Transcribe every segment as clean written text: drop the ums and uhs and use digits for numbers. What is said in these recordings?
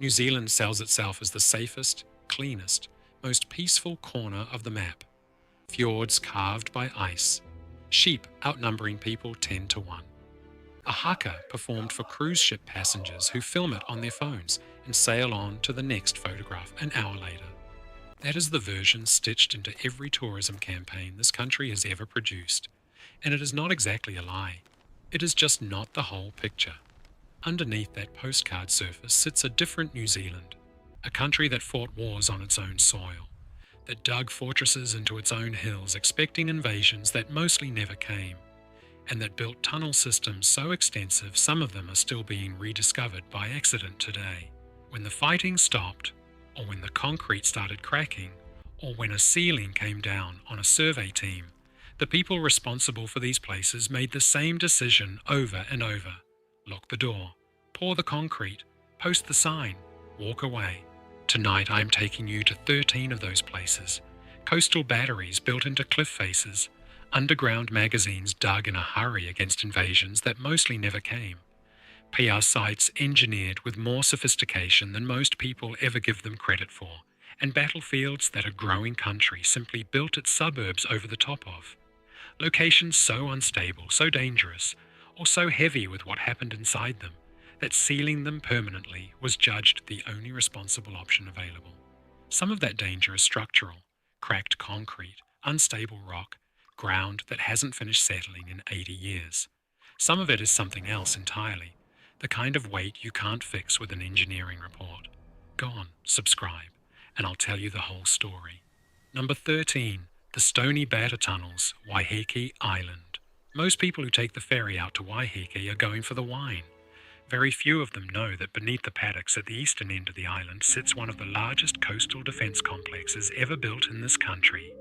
New Zealand sells itself as the safest, cleanest, most peaceful corner of the map. Fjords carved by ice. Sheep outnumbering people 10 to 1. A haka performed for cruise ship passengers who film it on their phones and sail on to the next photograph an hour later. That is the version stitched into every tourism campaign this country has ever produced. And it is not exactly a lie. It is just not the whole picture. Underneath that postcard surface sits a different New Zealand, a country that fought wars on its own soil, that dug fortresses into its own hills expecting invasions that mostly never came, and that built tunnel systems so extensive some of them are still being rediscovered by accident today. When the fighting stopped, or when the concrete started cracking, or when a ceiling came down on a survey team, the people responsible for these places made the same decision over and over. Lock the door, pour the concrete, post the sign, walk away. Tonight I'm taking you to 13 of those places. Coastal batteries built into cliff faces, underground magazines dug in a hurry against invasions that mostly never came, PR sites engineered with more sophistication than most people ever give them credit for, and battlefields that a growing country simply built its suburbs over the top of. Locations so unstable, so dangerous, or so heavy with what happened inside them, that sealing them permanently was judged the only responsible option available. Some of that danger is structural: cracked concrete, unstable rock, ground that hasn't finished settling in 80 years. Some of it is something else entirely, the kind of weight you can't fix with an engineering report. Go on, subscribe, and I'll tell you the whole story. Number 13, the Stony Batter Tunnels, Waiheke Island. Most people who take the ferry out to Waiheke are going for the wine. Very few of them know that beneath the paddocks at the eastern end of the island sits one of the largest coastal defence complexes ever built in this country.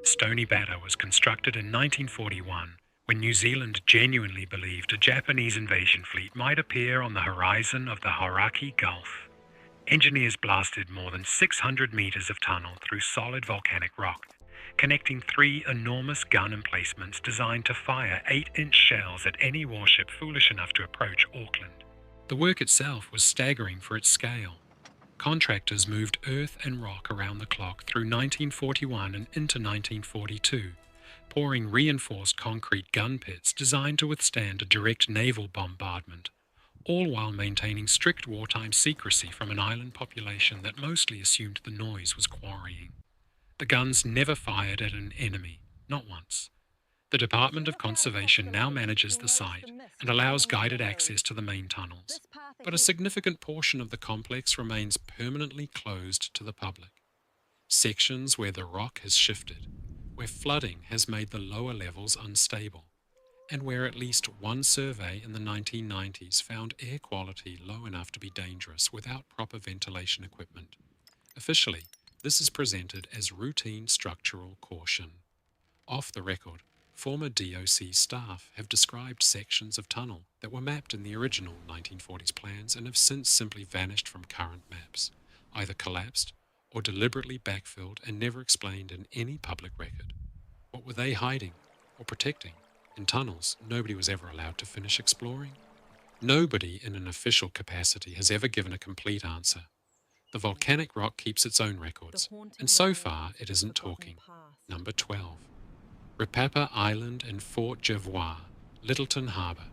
Stony Batter was constructed in 1941, when New Zealand genuinely believed a Japanese invasion fleet might appear on the horizon of the Hauraki Gulf. Engineers blasted more than 600 metres of tunnel through solid volcanic rock, connecting 3 enormous gun emplacements designed to fire 8-inch shells at any warship foolish enough to approach Auckland. The work itself was staggering for its scale. Contractors moved earth and rock around the clock through 1941 and into 1942, pouring reinforced concrete gun pits designed to withstand a direct naval bombardment, all while maintaining strict wartime secrecy from an island population that mostly assumed the noise was quarrying. The guns never fired at an enemy, not once. The Department of Conservation now manages the site and allows guided access to the main tunnels, but a significant portion of the complex remains permanently closed to the public. Sections where the rock has shifted, where flooding has made the lower levels unstable, and where at least one survey in the 1990s found air quality low enough to be dangerous without proper ventilation equipment. Officially, this is presented as routine structural caution. Off the record, former DOC staff have described sections of tunnel that were mapped in the original 1940s plans and have since simply vanished from current maps, either collapsed or deliberately backfilled and never explained in any public record. What were they hiding or protecting? In tunnels nobody was ever allowed to finish exploring. Nobody in an official capacity has ever given a complete answer. The volcanic rock keeps its own records, and so far it isn't talking. Number 12. Ripapa Island and Fort Jervois, Lyttelton Harbour.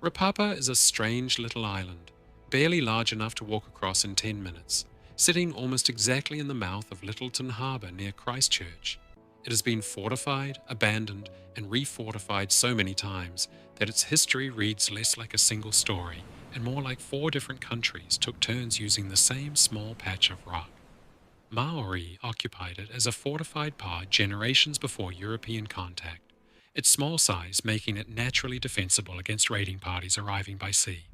Ripapa is a strange little island, barely large enough to walk across in 10 minutes, sitting almost exactly in the mouth of Lyttelton Harbour near Christchurch. It has been fortified, abandoned, and refortified so many times that its history reads less like a single story and more like 4 different countries took turns using the same small patch of rock. Maori occupied it as a fortified pā generations before European contact, its small size making it naturally defensible against raiding parties arriving by sea.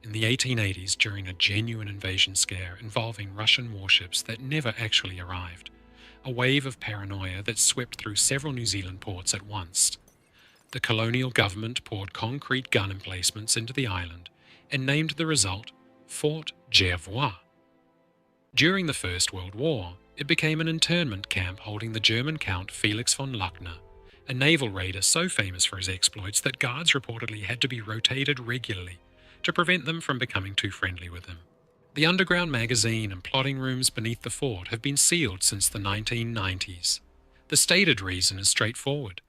In the 1880s, during a genuine invasion scare involving Russian warships that never actually arrived, a wave of paranoia that swept through several New Zealand ports at once, the colonial government poured concrete gun emplacements into the island and named the result Fort Jervois. During the First World War, it became an internment camp holding the German Count Felix von Luckner, a naval raider so famous for his exploits that guards reportedly had to be rotated regularly to prevent them from becoming too friendly with him. The underground magazine and plotting rooms beneath the fort have been sealed since the 1990s. The stated reason is straightforward: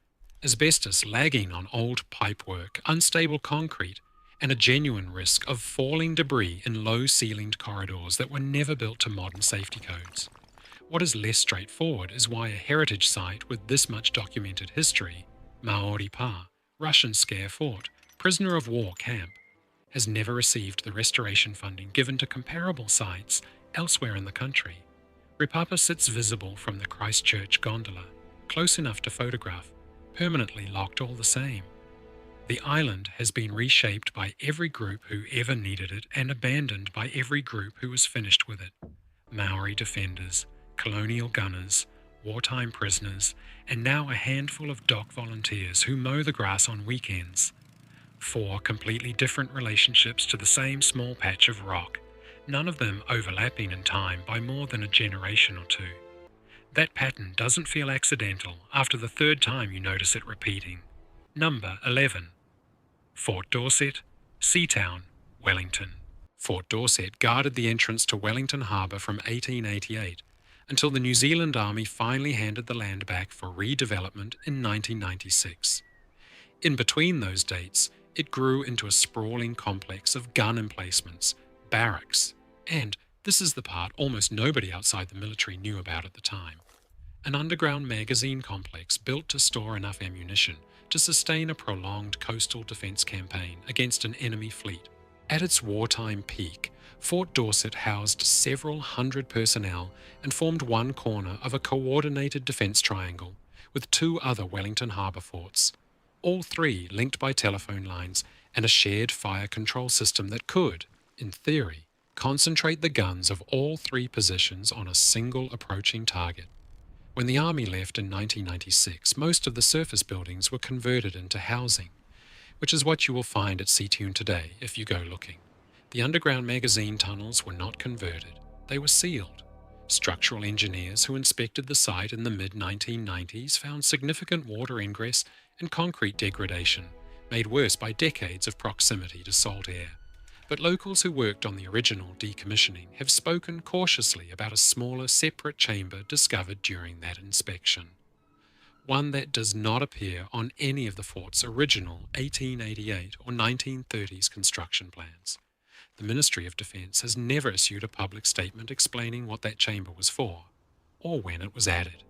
asbestos lagging on old pipework, unstable concrete, and a genuine risk of falling debris in low-ceilinged corridors that were never built to modern safety codes. What is less straightforward is why a heritage site with this much documented history, Maori Pā, Russian scare fort, prisoner of war camp, has never received the restoration funding given to comparable sites elsewhere in the country. Ripapa sits visible from the Christchurch gondola, close enough to photograph, permanently locked all the same. The island has been reshaped by every group who ever needed it and abandoned by every group who was finished with it. Maori defenders, colonial gunners, wartime prisoners, and now a handful of dock volunteers who mow the grass on weekends. 4 completely different relationships to the same small patch of rock, none of them overlapping in time by more than a generation or two. That pattern doesn't feel accidental after the 3rd time you notice it repeating. Number 11. Fort Dorset, Seatoun, Wellington. Fort Dorset guarded the entrance to Wellington Harbour from 1888 until the New Zealand Army finally handed the land back for redevelopment in 1996. In between those dates, it grew into a sprawling complex of gun emplacements, barracks, and, this is the part almost nobody outside the military knew about at the time, an underground magazine complex built to store enough ammunition to sustain a prolonged coastal defence campaign against an enemy fleet. At its wartime peak, Fort Dorset housed several hundred personnel and formed one corner of a coordinated defence triangle with 2 other Wellington Harbour forts, all 3 linked by telephone lines and a shared fire control system that could, in theory, concentrate the guns of all 3 positions on a single approaching target. When the Army left in 1996, most of the surface buildings were converted into housing, which is what you will find at Seatoun today if you go looking. The underground magazine tunnels were not converted, they were sealed. Structural engineers who inspected the site in the mid-1990s found significant water ingress and concrete degradation, made worse by decades of proximity to salt air. But locals who worked on the original decommissioning have spoken cautiously about a smaller, separate chamber discovered during that inspection. One that does not appear on any of the fort's original 1888 or 1930s construction plans. The Ministry of Defence has never issued a public statement explaining what that chamber was for, or when it was added.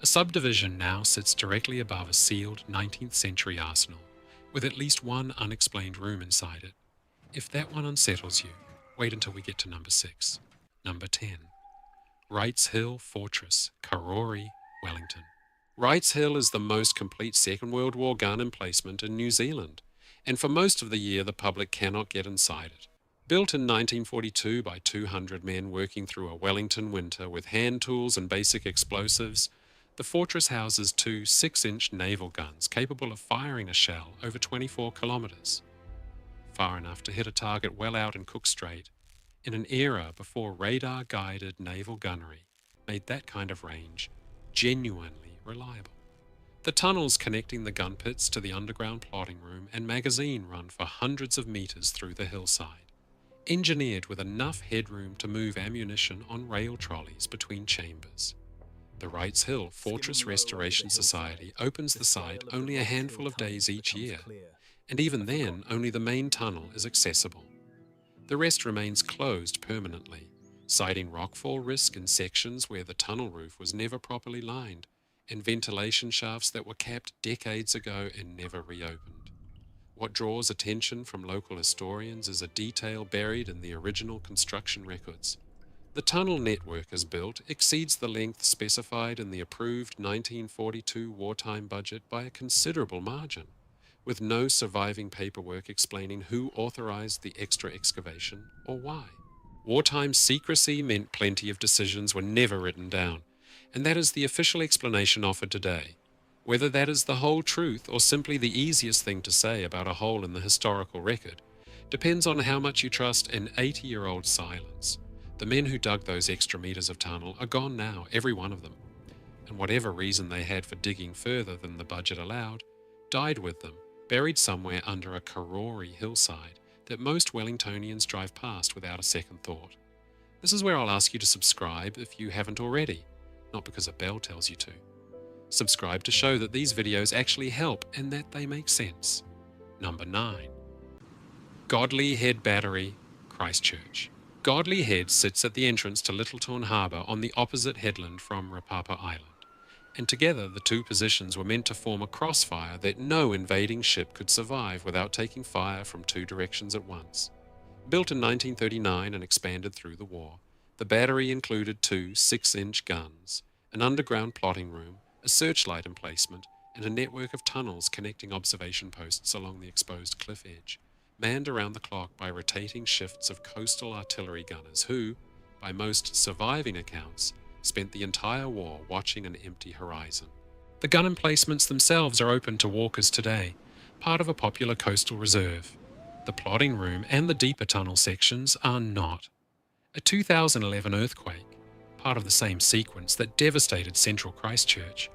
A subdivision now sits directly above a sealed 19th century arsenal, with at least one unexplained room inside it. If that one unsettles you, wait until we get to number 6. Number 10. Wrights Hill Fortress, Karori, Wellington. Wrights Hill is the most complete Second World War gun emplacement in New Zealand, and for most of the year the public cannot get inside it. Built in 1942 by 200 men working through a Wellington winter with hand tools and basic explosives, the fortress houses 2 6-inch naval guns capable of firing a shell over 24 kilometres. Far enough to hit a target well out in Cook Strait, in an era before radar-guided naval gunnery made that kind of range genuinely reliable. The tunnels connecting the gun pits to the underground plotting room and magazine run for hundreds of metres through the hillside, engineered with enough headroom to move ammunition on rail trolleys between chambers. The Wrights Hill Fortress Restoration Society opens the site only a handful of days each year, and even then only the main tunnel is accessible. The rest remains closed permanently, citing rockfall risk in sections where the tunnel roof was never properly lined, and ventilation shafts that were capped decades ago and never reopened. What draws attention from local historians is a detail buried in the original construction records. The tunnel network as built exceeds the length specified in the approved 1942 wartime budget by a considerable margin, with no surviving paperwork explaining who authorized the extra excavation or why. Wartime secrecy meant plenty of decisions were never written down, and that is the official explanation offered today. Whether that is the whole truth or simply the easiest thing to say about a hole in the historical record depends on how much you trust an 80-year-old silence. The men who dug those extra meters of tunnel are gone now, every one of them, and whatever reason they had for digging further than the budget allowed died with them, buried somewhere under a Karori hillside that most Wellingtonians drive past without a second thought. This is where I'll ask you to subscribe if you haven't already, not because a bell tells you to. Subscribe to show that these videos actually help and that they make sense. Number 9. Godley Head Battery, Christchurch. Godley Head sits at the entrance to Lyttelton Harbour on the opposite headland from Ripapa Island, and together the two positions were meant to form a crossfire that no invading ship could survive without taking fire from two directions at once. Built in 1939 and expanded through the war, the battery included two 6-inch guns, an underground plotting room, a searchlight emplacement, and a network of tunnels connecting observation posts along the exposed cliff edge, manned around the clock by rotating shifts of coastal artillery gunners who, by most surviving accounts, spent the entire war watching an empty horizon. The gun emplacements themselves are open to walkers today, part of a popular coastal reserve. The plotting room and the deeper tunnel sections are not. A 2011 earthquake, part of the same sequence that devastated central Christchurch,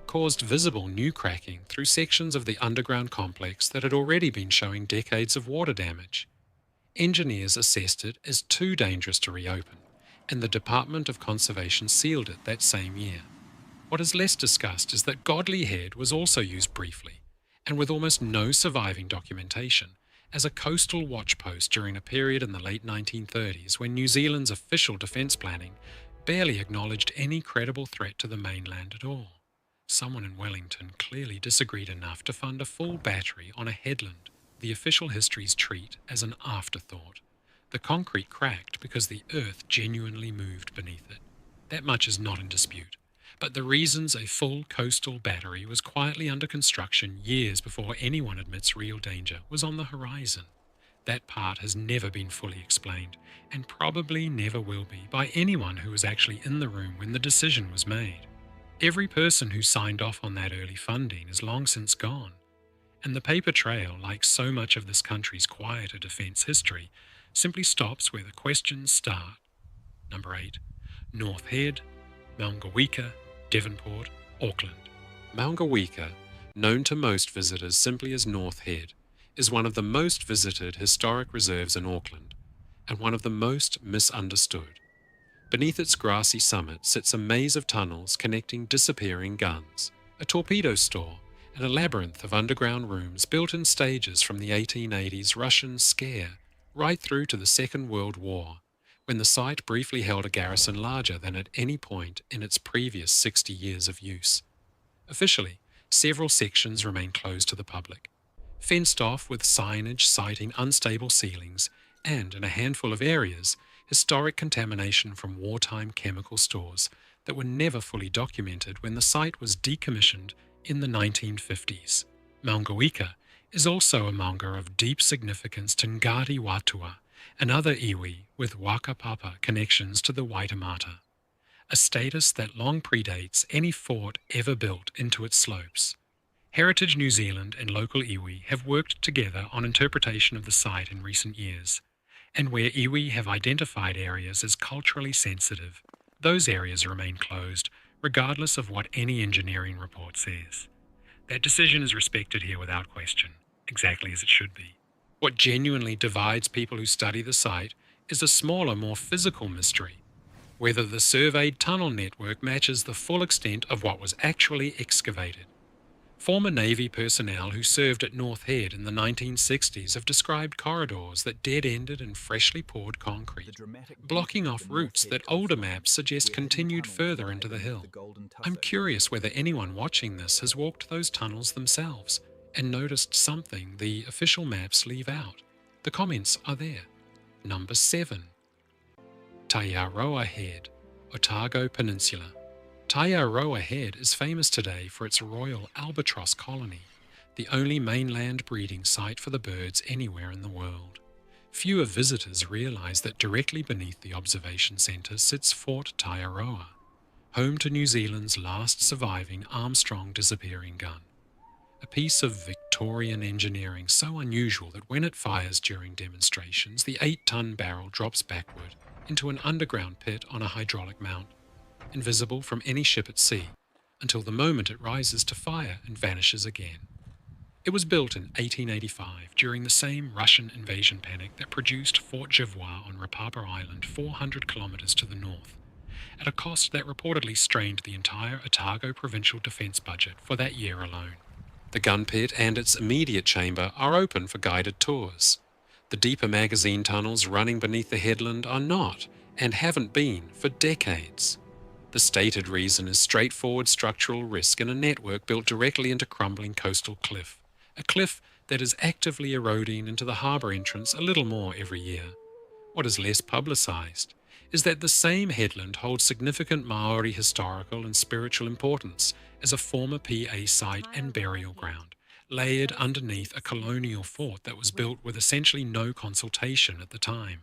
caused visible new cracking through sections of the underground complex that had already been showing decades of water damage. Engineers assessed it as too dangerous to reopen, and the Department of Conservation sealed it that same year. What is less discussed is that Godley Head was also used briefly, and with almost no surviving documentation, as a coastal watch post during a period in the late 1930s when New Zealand's official defence planning barely acknowledged any credible threat to the mainland at all. Someone in Wellington clearly disagreed enough to fund a full battery on a headland the official histories treat as an afterthought. The concrete cracked because the earth genuinely moved beneath it. That much is not in dispute. But the reasons a full coastal battery was quietly under construction years before anyone admits real danger was on the horizon. That part has never been fully explained, and probably never will be by anyone who was actually in the room when the decision was made. Every person who signed off on that early funding is long since gone, and the paper trail, like so much of this country's quieter defence history, simply stops where the questions start. Number 8. North Head, Maungawhau, Devonport, Auckland. Maungawhau, known to most visitors simply as North Head, is one of the most visited historic reserves in Auckland, and one of the most misunderstood. Beneath its grassy summit sits a maze of tunnels connecting disappearing guns, a torpedo store, and a labyrinth of underground rooms built in stages from the 1880s Russian scare right through to the Second World War, when the site briefly held a garrison larger than at any point in its previous 60 years of use. Officially, several sections remain closed to the public, fenced off with signage citing unstable ceilings and, in a handful of areas, historic contamination from wartime chemical stores that were never fully documented when the site was decommissioned in the 1950s. Maungawhau is also a maunga of deep significance to Ngāti Wātua, another iwi with whakapapa connections to the Waitemata, a status that long predates any fort ever built into its slopes. Heritage New Zealand and local iwi have worked together on interpretation of the site in recent years, and where iwi have identified areas as culturally sensitive, those areas remain closed, regardless of what any engineering report says. That decision is respected here without question, exactly as it should be. What genuinely divides people who study the site is a smaller, more physical mystery: whether the surveyed tunnel network matches the full extent of what was actually excavated. Former Navy personnel who served at North Head in the 1960s have described corridors that dead-ended in freshly poured concrete, blocking off routes that older maps suggest continued further into the hill. I'm curious whether anyone watching this has walked those tunnels themselves and noticed something the official maps leave out. The comments are there. Number 7. Taiaroa Head, Otago Peninsula. Taiaroa Head is famous today for its royal albatross colony, the only mainland breeding site for the birds anywhere in the world. Fewer visitors realise that directly beneath the observation centre sits Fort Taiaroa, home to New Zealand's last surviving Armstrong disappearing gun. A piece of Victorian engineering so unusual that when it fires during demonstrations, the 8-ton barrel drops backward into an underground pit on a hydraulic mount, invisible from any ship at sea, until the moment it rises to fire and vanishes again. It was built in 1885 during the same Russian invasion panic that produced Fort Jervois on Ripapa Island 400 kilometres to the north, at a cost that reportedly strained the entire Otago provincial defence budget for that year alone. The gun pit and its immediate chamber are open for guided tours. The deeper magazine tunnels running beneath the headland are not, and haven't been, for decades. The stated reason is straightforward structural risk in a network built directly into crumbling coastal cliff, a cliff that is actively eroding into the harbour entrance a little more every year. What is less publicised is that the same headland holds significant Maori historical and spiritual importance as a former PA site and burial ground, layered underneath a colonial fort that was built with essentially no consultation at the time.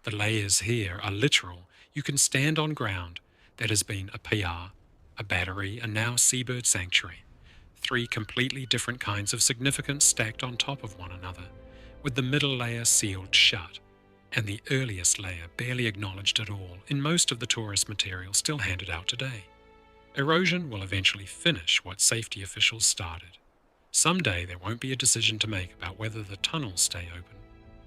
The layers here are literal. You can stand on ground that has been a PR, a battery, and now seabird sanctuary. 3 completely different kinds of significance stacked on top of one another, with the middle layer sealed shut, and the earliest layer barely acknowledged at all in most of the tourist material still handed out today. Erosion will eventually finish what safety officials started. Someday there won't be a decision to make about whether the tunnels stay open,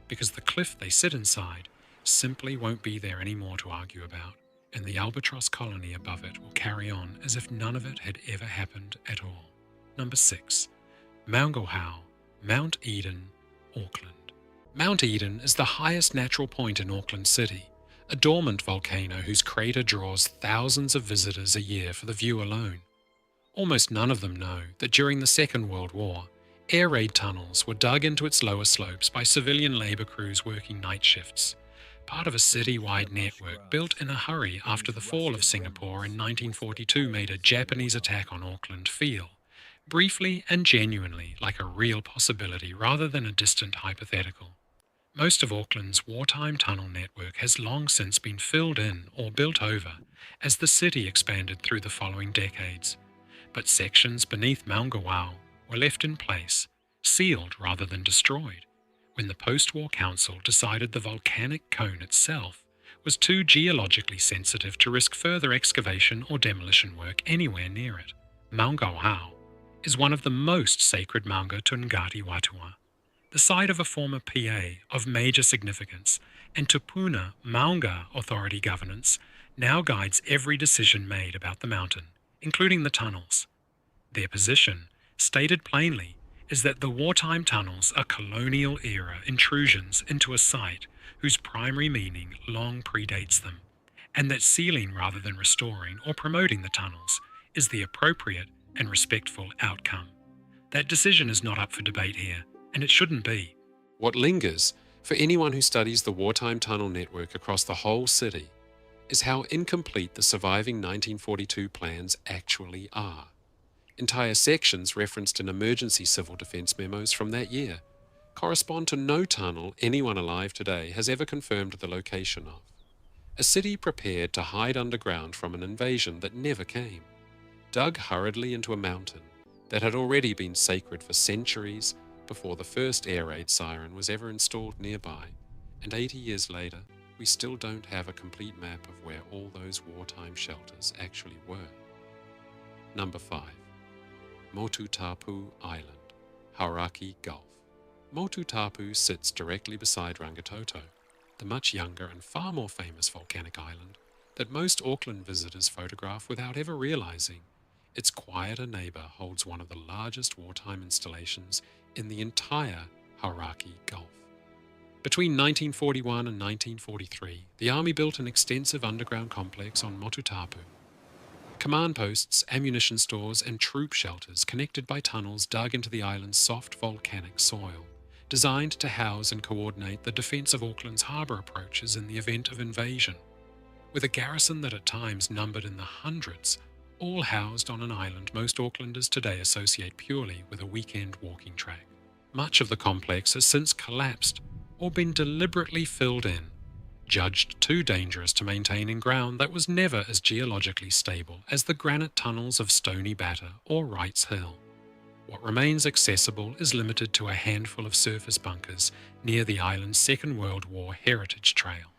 because the cliff they sit inside simply won't be there anymore to argue about, and the albatross colony above it will carry on as if none of it had ever happened at all. Number 6. Maungawhau, Mount Eden, Auckland. Mount Eden is the highest natural point in Auckland City, a dormant volcano whose crater draws thousands of visitors a year for the view alone. Almost none of them know that during the Second World War, air raid tunnels were dug into its lower slopes by civilian labour crews working night shifts, part of a city-wide network built in a hurry after the fall of Singapore in 1942 made a Japanese attack on Auckland feel, briefly and genuinely, like a real possibility rather than a distant hypothetical. Most of Auckland's wartime tunnel network has long since been filled in or built over as the city expanded through the following decades, but sections beneath Maungawhau were left in place, sealed rather than destroyed, when the post-war council decided the volcanic cone itself was too geologically sensitive to risk further excavation or demolition work anywhere near it. Maungawhau is one of the most sacred maunga to Ngāti Watua, the site of a former PA of major significance, and Tupuna Maunga authority governance now guides every decision made about the mountain, including the tunnels. Their position, stated plainly, is that the wartime tunnels are colonial-era intrusions into a site whose primary meaning long predates them, and that sealing rather than restoring or promoting the tunnels is the appropriate and respectful outcome. That decision is not up for debate here, and it shouldn't be. What lingers, for anyone who studies the wartime tunnel network across the whole city, is how incomplete the surviving 1942 plans actually are. Entire sections referenced in emergency civil defence memos from that year correspond to no tunnel anyone alive today has ever confirmed the location of. A city prepared to hide underground from an invasion that never came, dug hurriedly into a mountain that had already been sacred for centuries before the first air raid siren was ever installed nearby, and 80 years later, we still don't have a complete map of where all those wartime shelters actually were. Number 5. Motutapu Island, Hauraki Gulf. Motutapu sits directly beside Rangitoto, the much younger and far more famous volcanic island that most Auckland visitors photograph without ever realising its quieter neighbour holds one of the largest wartime installations in the entire Hauraki Gulf. Between 1941 and 1943, the Army built an extensive underground complex on Motutapu. Command posts, ammunition stores and troop shelters connected by tunnels dug into the island's soft volcanic soil, designed to house and coordinate the defence of Auckland's harbour approaches in the event of invasion. With a garrison that at times numbered in the hundreds, all housed on an island most Aucklanders today associate purely with a weekend walking track. Much of the complex has since collapsed or been deliberately filled in, judged too dangerous to maintain in ground that was never as geologically stable as the granite tunnels of Stony or Wrights Hill. What remains accessible is limited to a handful of surface bunkers near the island's Second World War heritage trail.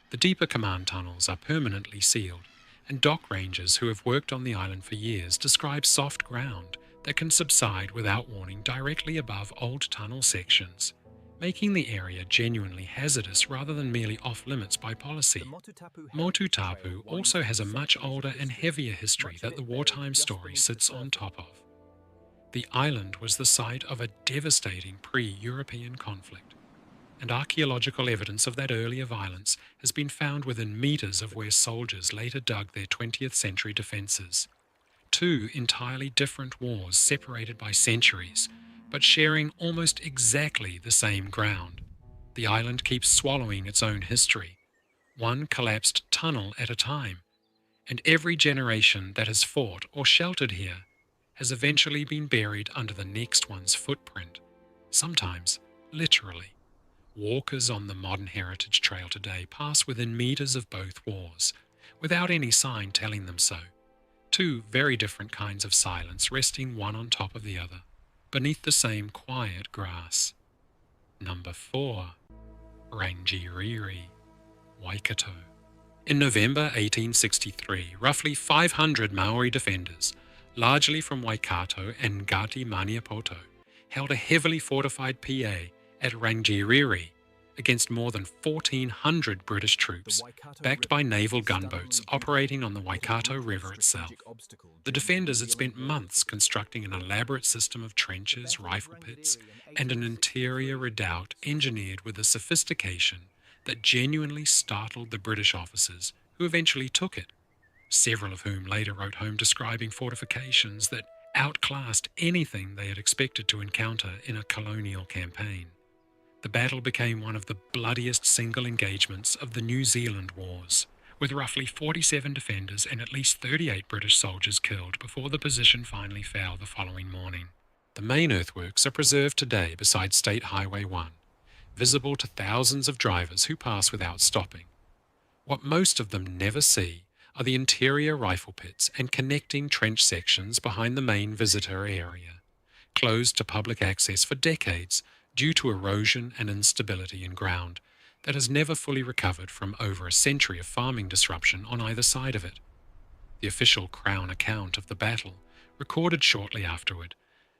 The deeper command tunnels are permanently sealed, and dock rangers who have worked on the island for years describe soft ground that can subside without warning directly above old tunnel sections, making the area genuinely hazardous rather than merely off-limits by policy. Motutapu also has a much older and heavier history that the wartime story sits on top of. The island was the site of a devastating pre-European conflict, and archaeological evidence of that earlier violence has been found within metres of where soldiers later dug their 20th century defences. Two entirely different wars separated by centuries, but sharing almost exactly the same ground. The island keeps swallowing its own history, one collapsed tunnel at a time, and every generation that has fought or sheltered here has eventually been buried under the next one's footprint, sometimes literally. Walkers on the modern heritage trail today pass within metres of both wars, without any sign telling them so. Two very different kinds of silence resting one on top of the other, beneath the same quiet grass. Number 4. Rangiriri, Waikato. In November 1863, roughly 500 Maori defenders, largely from Waikato and Ngati Maniapoto, held a heavily fortified PA at Rangiriri against more than 1,400 British troops, backed by naval gunboats operating on the Waikato River itself. The defenders had spent months constructing an elaborate system of trenches, rifle pits, and an interior redoubt engineered with a sophistication that genuinely startled the British officers who eventually took it, several of whom later wrote home describing fortifications that outclassed anything they had expected to encounter in a colonial campaign. The battle became one of the bloodiest single engagements of the New Zealand Wars, with roughly 47 defenders and at least 38 British soldiers killed before the position finally fell the following morning. The main earthworks are preserved today beside State Highway 1, visible to thousands of drivers who pass without stopping. What most of them never see are the interior rifle pits and connecting trench sections behind the main visitor area, closed to public access for decades due to erosion and instability in ground that has never fully recovered from over a century of farming disruption on either side of it. The official Crown account of the battle, recorded shortly afterward,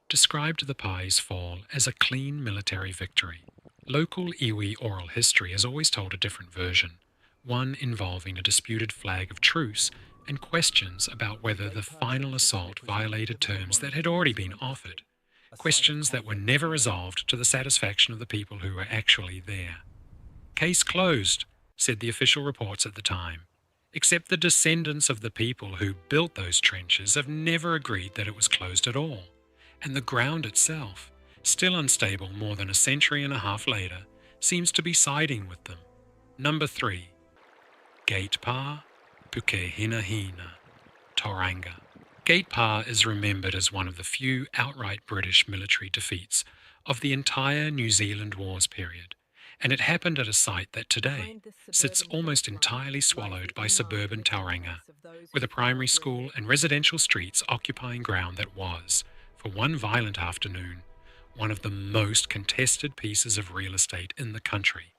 described the Pā's fall as a clean military victory. Local iwi oral history has always told a different version, one involving a disputed flag of truce and questions about whether the final assault violated terms that had already been offered, questions that were never resolved to the satisfaction of the people who were actually there. Case closed, said the official reports at the time, except the descendants of the people who built those trenches have never agreed that it was closed at all, and the ground itself, still unstable more than a century and a half later, seems to be siding with them. Number 3. Gate Pā, Pukehinahina, Tauranga. Gate Pā is remembered as one of the few outright British military defeats of the entire New Zealand Wars period, and it happened at a site that today sits almost entirely swallowed by suburban Tauranga, with a primary school and residential streets occupying ground that was, for one violent afternoon, one of the most contested pieces of real estate in the country.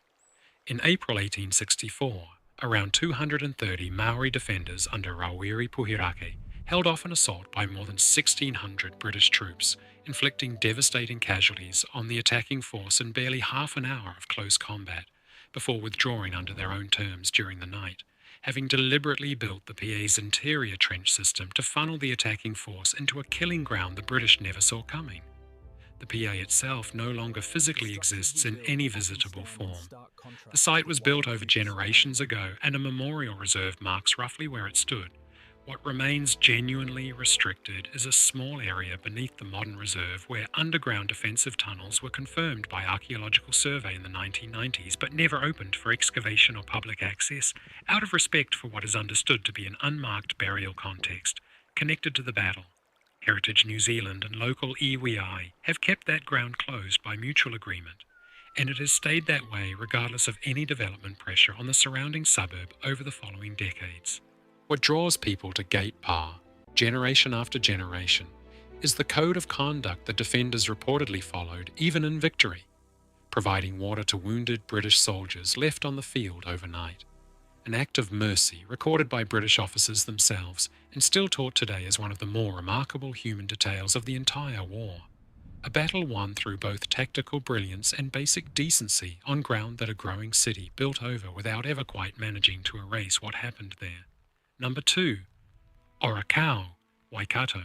In April 1864, around 230 Maori defenders under Rawiri Puhirake held off an assault by more than 1,600 British troops, inflicting devastating casualties on the attacking force in barely half an hour of close combat, before withdrawing under their own terms during the night, having deliberately built the PA's interior trench system to funnel the attacking force into a killing ground the British never saw coming. The PA itself no longer physically exists in any visitable form. The site was built over generations ago, and a memorial reserve marks roughly where it stood. What remains genuinely restricted is a small area beneath the modern reserve where underground defensive tunnels were confirmed by archaeological survey in the 1990s, but never opened for excavation or public access, out of respect for what is understood to be an unmarked burial context connected to the battle. Heritage New Zealand and local iwi have kept that ground closed by mutual agreement, and it has stayed that way regardless of any development pressure on the surrounding suburb over the following decades. What draws people to Gate Pā, generation after generation, is the code of conduct the defenders reportedly followed even in victory, providing water to wounded British soldiers left on the field overnight. an act of mercy recorded by British officers themselves and still taught today as one of the more remarkable human details of the entire war. A battle won through both tactical brilliance and basic decency on ground that a growing city built over without ever quite managing to erase what happened there. Number 2. Ōrākau, Waikato.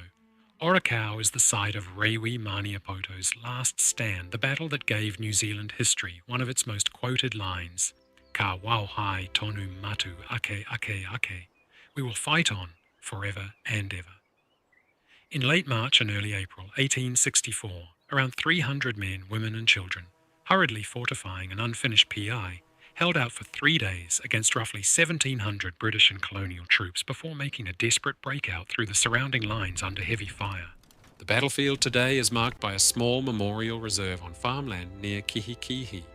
Ōrākau is the site of Rewi Maniapoto's last stand, the battle that gave New Zealand history one of its most quoted lines, "Ka wauhai tonu matu ake ake ake." We will fight on, forever and ever. In late March and early April 1864, around 300 men, women and children, hurriedly fortifying an unfinished PI, held out for 3 days against roughly 1,700 British and colonial troops before making a desperate breakout through the surrounding lines under heavy fire. The battlefield today is marked by a small memorial reserve on farmland near Kihikihi,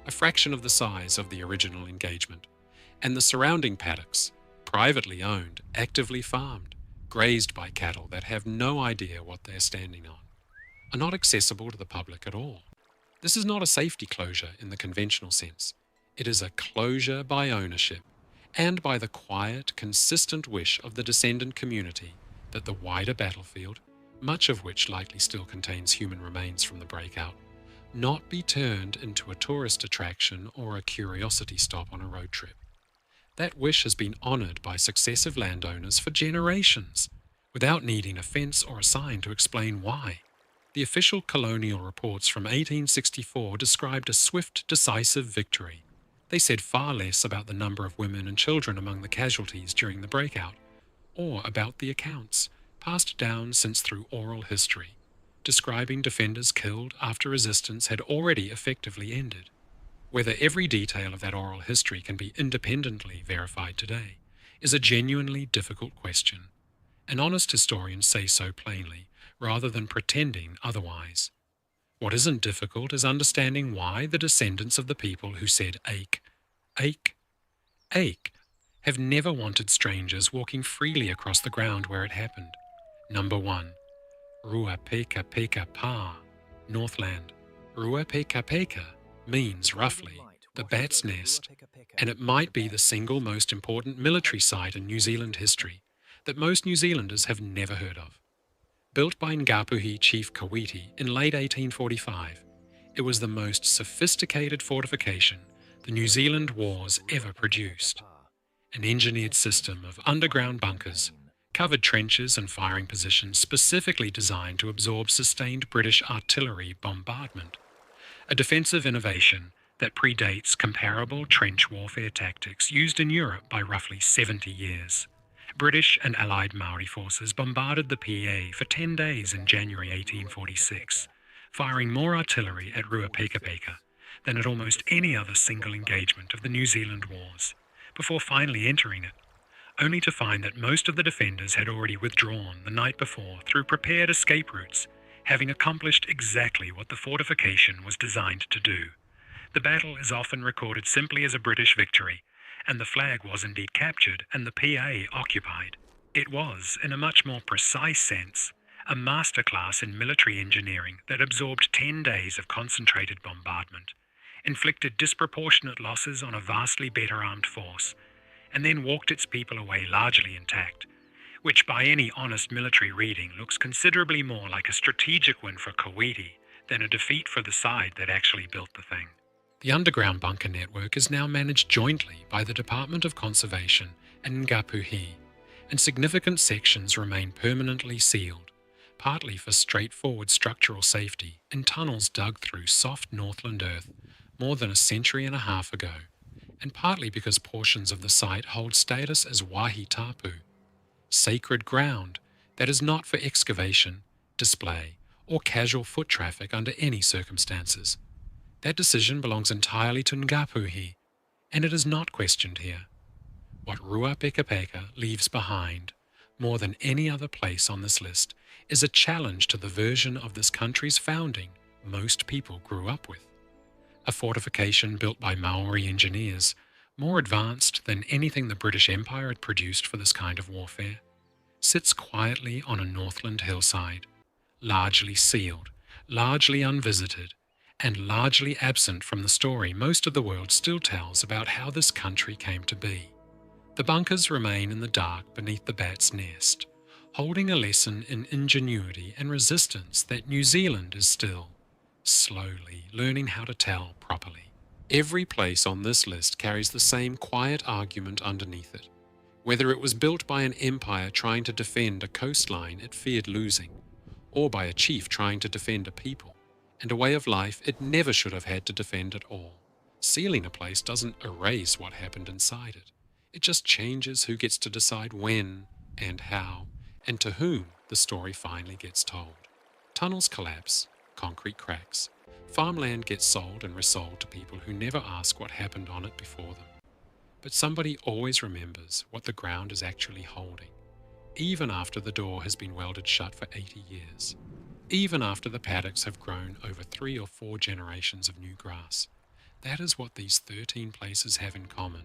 a fraction of the size of the original engagement, and the surrounding paddocks, privately owned, actively farmed, grazed by cattle that have no idea what they're standing on, are not accessible to the public at all. This is not a safety closure in the conventional sense. It is a closure by ownership, and by the quiet, consistent wish of the descendant community that the wider battlefield, much of which likely still contains human remains from the breakout, not be turned into a tourist attraction or a curiosity stop on a road trip. That wish has been honoured by successive landowners for generations, without needing a fence or a sign to explain why. The official colonial reports from 1864 described a swift, decisive victory. They said far less about the number of women and children among the casualties during the breakout, or about the accounts, passed down since through oral history, describing defenders killed after resistance had already effectively ended. Whether every detail of that oral history can be independently verified today is a genuinely difficult question, and honest historians say so plainly, rather than pretending otherwise. What isn't difficult is understanding why the descendants of the people who said ache, ache, ache, have never wanted strangers walking freely across the ground where it happened. Number 1. Ruapekapeka Pā, Northland. Ruapekapeka means, roughly, the bat's nest, and it might be the single most important military site in New Zealand history that most New Zealanders have never heard of. Built by Ngāpuhi Chief Kawiti in late 1845, it was the most sophisticated fortification the New Zealand wars ever produced. An engineered system of underground bunkers, covered trenches and firing positions specifically designed to absorb sustained British artillery bombardment. A defensive innovation that predates comparable trench warfare tactics used in Europe by roughly 70 years. British and Allied Maori forces bombarded the PA for 10 days in January 1846, firing more artillery at Ruapekapeka than at almost any other single engagement of the New Zealand wars, before finally entering it, only to find that most of the defenders had already withdrawn the night before through prepared escape routes, having accomplished exactly what the fortification was designed to do. The battle is often recorded simply as a British victory, and the flag was indeed captured and the PA occupied. It was, in a much more precise sense, a masterclass in military engineering that absorbed 10 days of concentrated bombardment, inflicted disproportionate losses on a vastly better armed force, and then walked its people away largely intact, which by any honest military reading looks considerably more like a strategic win for Kawiti than a defeat for the side that actually built the thing. The underground bunker network is now managed jointly by the Department of Conservation and Ngāpuhi, and significant sections remain permanently sealed, partly for straightforward structural safety in tunnels dug through soft Northland earth more than a century and a half ago, and partly because portions of the site hold status as Waihetapu, sacred ground that is not for excavation, display, or casual foot traffic under any circumstances. That decision belongs entirely to Ngāpuhi, and it is not questioned here. What Ruapekapeka leaves behind, more than any other place on this list, is a challenge to the version of this country's founding most people grew up with. A fortification built by Maori engineers, more advanced than anything the British Empire had produced for this kind of warfare, sits quietly on a Northland hillside, largely sealed, largely unvisited, and largely absent from the story most of the world still tells about how this country came to be. The bunkers remain in the dark beneath the bat's nest, holding a lesson in ingenuity and resistance that New Zealand is still, slowly learning how to tell properly. Every place on this list carries the same quiet argument underneath it, whether it was built by an empire trying to defend a coastline it feared losing, or by a chief trying to defend a people and a way of life it never should have had to defend at all. Sealing a place doesn't erase what happened inside it. It just changes who gets to decide when and how, and to whom the story finally gets told. Tunnels collapse, concrete cracks. Farmland gets sold and resold to people who never ask what happened on it before them. But somebody always remembers what the ground is actually holding, even after the door has been welded shut for 80 years, even after the paddocks have grown over 3 or 4 generations of new grass. That is what these 13 places have in common,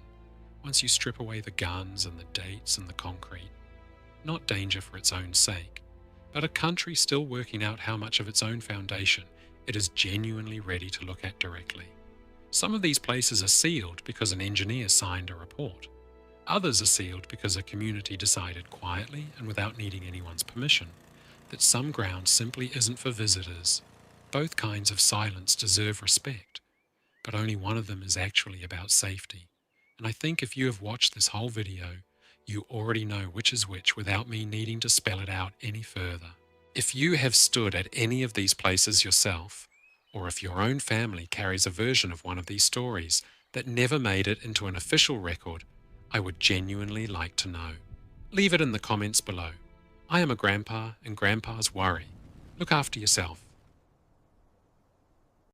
once you strip away the guns and the dates and the concrete. Not danger for its own sake, but a country still working out how much of its own foundation it is genuinely ready to look at directly. Some of these places are sealed because an engineer signed a report. Others are sealed because a community decided quietly and without needing anyone's permission that some ground simply isn't for visitors. Both kinds of silence deserve respect, but only one of them is actually about safety. And I think if you have watched this whole video, you already know which is which without me needing to spell it out any further. If you have stood at any of these places yourself, or if your own family carries a version of one of these stories that never made it into an official record, I would genuinely like to know. Leave it in the comments below. I am a grandpa, and grandpas worry. Look after yourself.